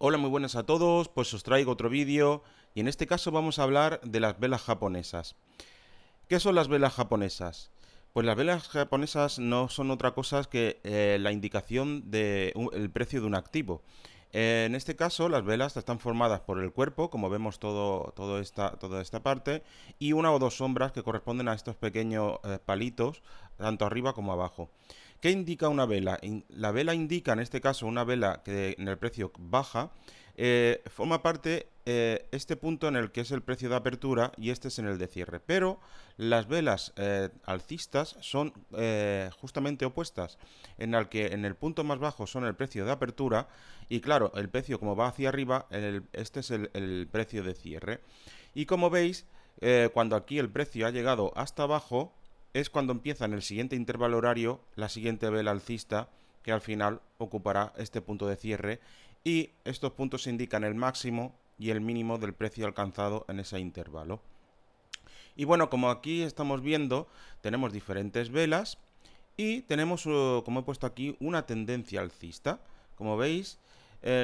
Hola, muy buenas a todos, pues os traigo otro vídeo y en este caso vamos a hablar de las velas japonesas. ¿Qué son las velas japonesas? Pues las velas japonesas no son otra cosa que la indicación del precio de un activo. En este caso, las velas están formadas por el cuerpo, como vemos toda esta parte, y una o dos sombras que corresponden a estos pequeños palitos, tanto arriba como abajo. ¿Qué indica una vela? La vela indica, en este caso, una vela que en el precio baja, forma parte este punto en el que es el precio de apertura y este es en el de cierre. Pero las velas alcistas son justamente opuestas, en el que en el punto más bajo son el precio de apertura y claro, el precio como va hacia arriba, este es el precio de cierre. Y como veis, cuando aquí el precio ha llegado hasta abajo, es cuando empieza en el siguiente intervalo horario la siguiente vela alcista que al final ocupará este punto de cierre y estos puntos indican el máximo y el mínimo del precio alcanzado en ese intervalo. Y bueno, como aquí estamos viendo, tenemos diferentes velas y tenemos, como he puesto aquí, una tendencia alcista. Como veis,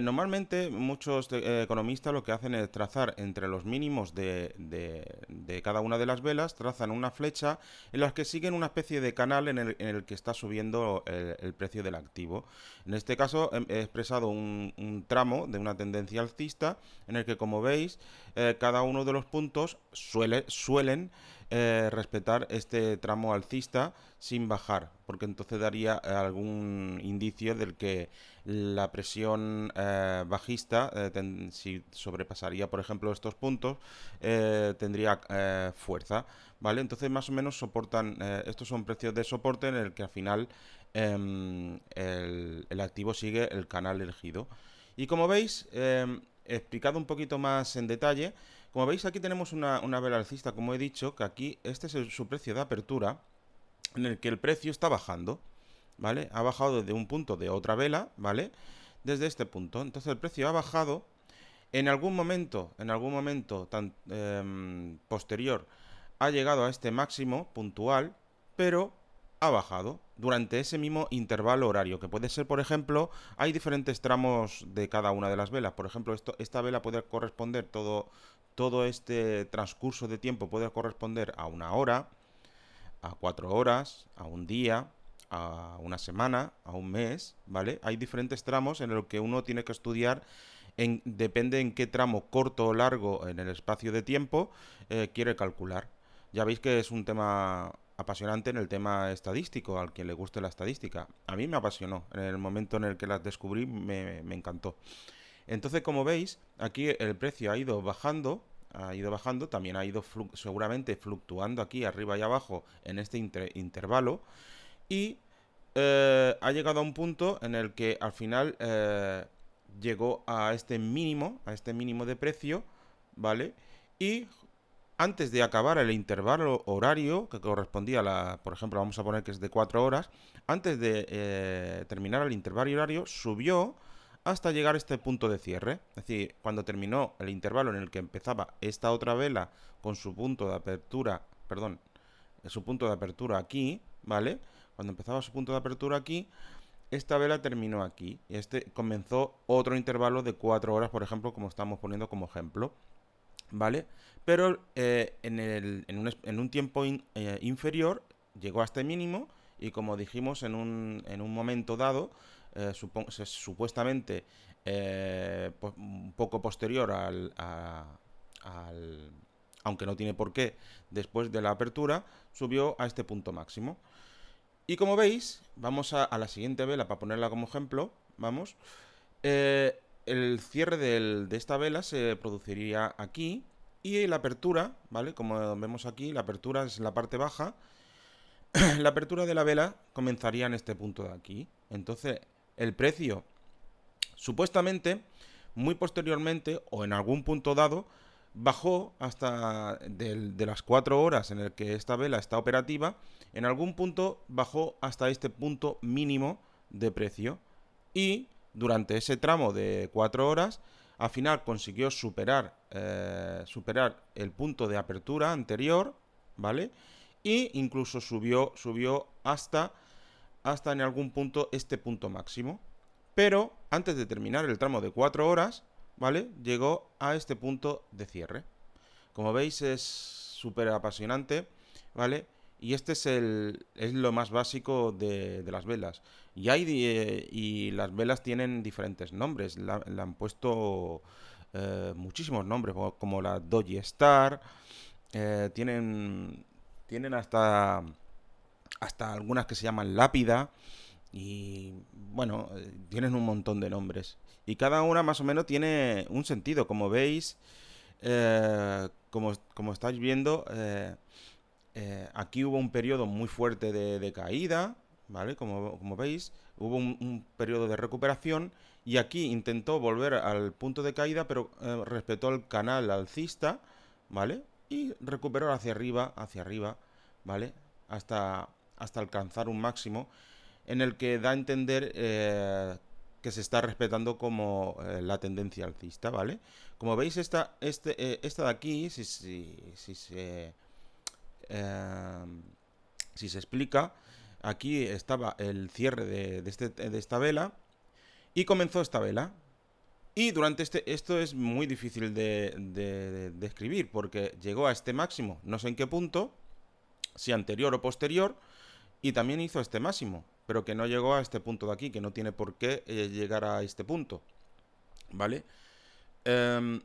normalmente muchos economistas lo que hacen es trazar entre los mínimos de cada una de las velas, trazan una flecha en las que siguen una especie de canal en el que está subiendo el precio del activo. En este caso he expresado un tramo de una tendencia alcista en el que, como veis, cada uno de los puntos suelen respetar este tramo alcista sin bajar, porque entonces daría algún indicio del que la presión bajista, si sobrepasaría, por ejemplo, estos puntos, tendría fuerza, ¿vale? Entonces, más o menos soportan, estos son precios de soporte en el que al final el activo sigue el canal elegido. Y como veis, explicado un poquito más en detalle, como veis aquí tenemos una vela alcista, como he dicho, que aquí este es su precio de apertura, en el que el precio está bajando, ¿vale? Ha bajado desde un punto de otra vela, ¿vale? Desde este punto. Entonces el precio ha bajado. En algún momento posterior, ha llegado a este máximo puntual, pero ha bajado durante ese mismo intervalo horario, que puede ser, por ejemplo, hay diferentes tramos de cada una de las velas. Por ejemplo, esta vela puede corresponder, todo este transcurso de tiempo puede corresponder a una hora, a 4 horas, a un día, a una semana, a un mes, ¿vale? Hay diferentes tramos en los que uno tiene que estudiar, depende en qué tramo corto o largo en el espacio de tiempo quiere calcular. Ya veis que es un tema apasionante en el tema estadístico, al quien le guste la estadística. A mí me apasionó, en el momento en el que las descubrí me encantó. Entonces, como veis, aquí el precio ha ido bajando, también ha ido seguramente fluctuando aquí arriba y abajo en este intervalo y ha llegado a un punto en el que al final llegó a este mínimo de precio, ¿vale? Y antes de acabar el intervalo horario, que correspondía por ejemplo, vamos a poner que es de 4 horas, antes de terminar el intervalo horario, subió hasta llegar a este punto de cierre. Es decir, cuando terminó el intervalo en el que empezaba esta otra vela con su punto de apertura, perdón, su punto de apertura aquí, ¿vale? Cuando empezaba su punto de apertura aquí, esta vela terminó aquí. Y este comenzó otro intervalo de 4 horas, por ejemplo, como estamos poniendo como ejemplo. ¿Vale? Pero en un tiempo inferior llegó a este mínimo y como dijimos en un momento dado, supuestamente un poco posterior al, aunque no tiene por qué, después de la apertura, subió a este punto máximo. Y como veis, vamos a la siguiente vela para ponerla como ejemplo, vamos, el cierre de esta vela se produciría aquí y la apertura, ¿vale? Como vemos aquí, la apertura es la parte baja. La apertura de la vela comenzaría en este punto de aquí. Entonces, el precio, supuestamente, muy posteriormente o en algún punto dado, bajó hasta de las 4 horas en el que esta vela está operativa, en algún punto bajó hasta este punto mínimo de precio y durante ese tramo de 4 horas al final consiguió superar el punto de apertura anterior, ¿vale? Y incluso subió hasta en algún punto este punto máximo. pero antes de terminar el tramo de 4 horas, ¿vale? Llegó a este punto de cierre. Como veis es súper apasionante, ¿vale? Y este es lo más básico de las velas. Y las velas tienen diferentes nombres. Le han puesto muchísimos nombres, como la Doji Star. Tienen hasta algunas que se llaman Lápida. Y bueno, tienen un montón de nombres. Y cada una más o menos tiene un sentido. Como veis, como estáis viendo, aquí hubo un periodo muy fuerte de caída, ¿vale? Como veis, hubo un periodo de recuperación y aquí intentó volver al punto de caída, pero respetó el canal alcista, ¿vale? Y recuperó hacia arriba, ¿vale? Hasta alcanzar un máximo en el que da a entender que se está respetando como la tendencia alcista, ¿vale? Como veis, esta de aquí, eh, si se explica, aquí estaba el cierre de esta vela y comenzó esta vela. Y durante esto es muy difícil de escribir porque llegó a este máximo, no sé en qué punto, si anterior o posterior, y también hizo este máximo, pero que no llegó a este punto de aquí, que no tiene por qué llegar a este punto, ¿vale? Eh,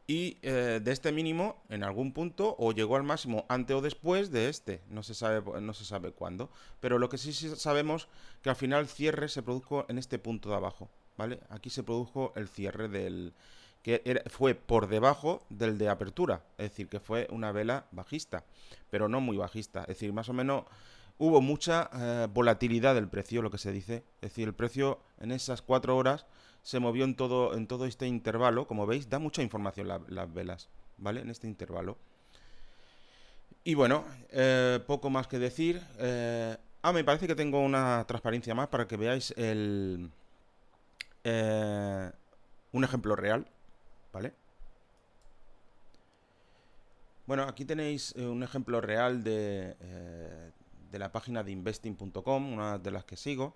de este mínimo, en algún punto, o llegó al máximo antes o después de este, no se sabe cuándo, pero lo que sí sabemos que al final el cierre se produjo en este punto de abajo, ¿vale? Aquí se produjo el cierre fue por debajo del de apertura, es decir, que fue una vela bajista, pero no muy bajista, es decir, más o menos hubo mucha volatilidad del precio, lo que se dice. Es decir, el precio en esas 4 horas se movió en todo este intervalo. Como veis, da mucha información las velas, ¿vale? En este intervalo. Y bueno, poco más que decir. Me parece que tengo una transparencia más para que veáis eh, un ejemplo real, ¿vale? Bueno, aquí tenéis un ejemplo real de la página de investing.com, una de las que sigo,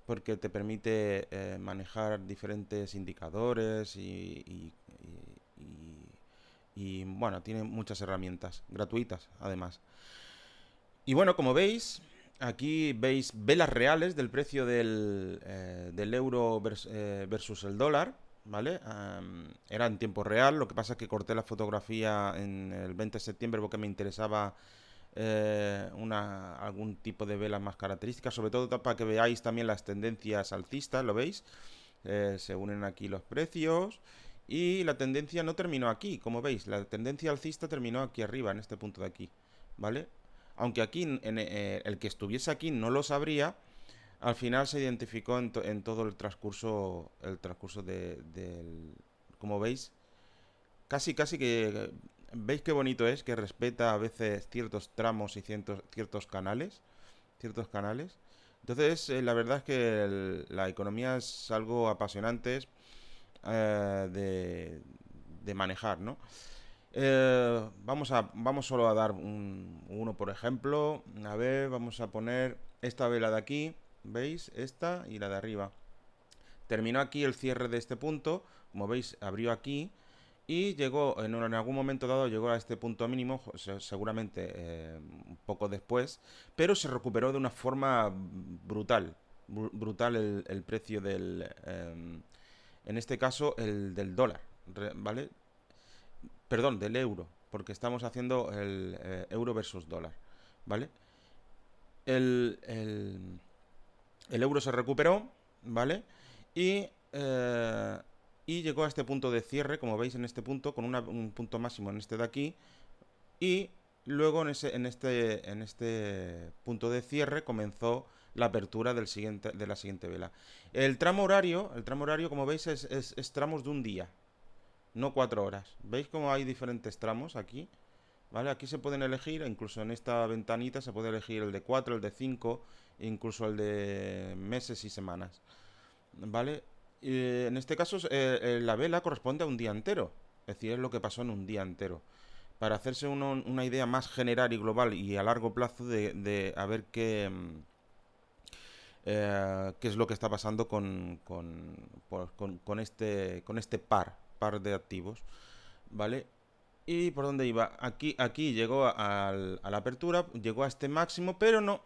porque te permite manejar diferentes indicadores bueno, tiene muchas herramientas gratuitas además. Y bueno, como veis, aquí veis velas reales del precio del euro versus el dólar, ¿vale? Era en tiempo real, lo que pasa es que corté la fotografía en el 20 de septiembre porque me interesaba algún tipo de vela más característica, sobre todo para que veáis también las tendencias alcistas, ¿lo veis? Se unen aquí los precios y la tendencia no terminó aquí, como veis, la tendencia alcista terminó aquí arriba, en este punto de aquí, ¿vale? Aunque aquí el que estuviese aquí no lo sabría, al final se identificó en todo el transcurso como veis, casi que veis qué bonito es, que respeta a veces ciertos tramos y ciertos canales. Entonces, la verdad es que la economía es algo apasionante de manejar, ¿no? Vamos solo a dar uno por ejemplo. A ver, vamos a poner esta vela de aquí, ¿veis? Esta y la de arriba. Terminó aquí el cierre de este punto, como veis, abrió aquí y llegó, en algún momento dado, llegó a este punto mínimo, seguramente un poco después, pero se recuperó de una forma brutal. Brutal el precio en este caso, el del dólar, ¿vale? Perdón, del euro, porque estamos haciendo el euro versus dólar, ¿vale? El, el, el euro se recuperó, ¿vale? Y, eh, y llegó a este punto de cierre, como veis en este punto, con un punto máximo en este de aquí. Y luego en este punto de cierre comenzó la apertura de la siguiente vela. El tramo horario, como veis, es tramos de un día, no 4 horas. ¿Veis cómo hay diferentes tramos aquí? ¿Vale? Aquí se pueden elegir, incluso en esta ventanita se puede elegir el de 4, el de 5, incluso el de meses y semanas. ¿Vale? En este caso, la vela corresponde a un día entero. Es decir, es lo que pasó en un día entero. Para hacerse una idea más general y global y a largo plazo de a ver qué es lo que está pasando con este par de activos, ¿vale? ¿Y por dónde iba? Aquí llegó a la apertura, llegó a este máximo, pero no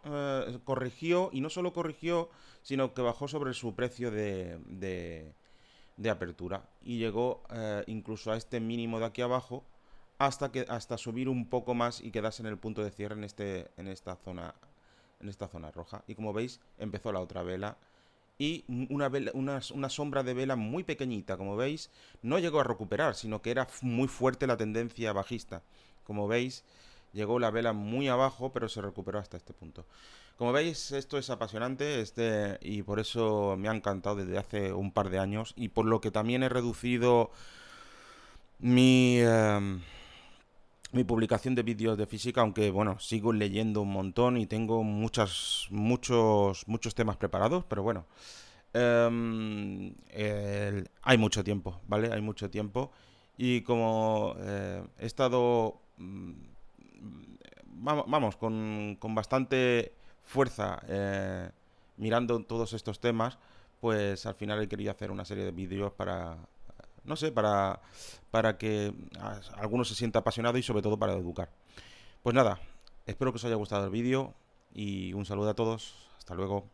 corrigió, y no solo corrigió, sino que bajó sobre su precio de apertura y llegó incluso a este mínimo de aquí abajo hasta subir un poco más y quedarse en el punto de cierre en esta zona roja. Y como veis, empezó la otra vela y una sombra de vela muy pequeñita, como veis, no llegó a recuperar, sino que era muy fuerte la tendencia bajista. Como veis, llegó la vela muy abajo, pero se recuperó hasta este punto. Como veis, esto es apasionante y por eso me ha encantado desde hace un par de años y por lo que también he reducido mi, mi publicación de vídeos de física, aunque bueno, sigo leyendo un montón y tengo muchos temas preparados, pero bueno, hay mucho tiempo, ¿vale? Hay mucho tiempo. Y como he estado, vamos, con bastante fuerza mirando todos estos temas, pues al final he querido hacer una serie de vídeos para, no sé, para que alguno se sienta apasionado y sobre todo para educar. Pues nada, espero que os haya gustado el vídeo y un saludo a todos. Hasta luego.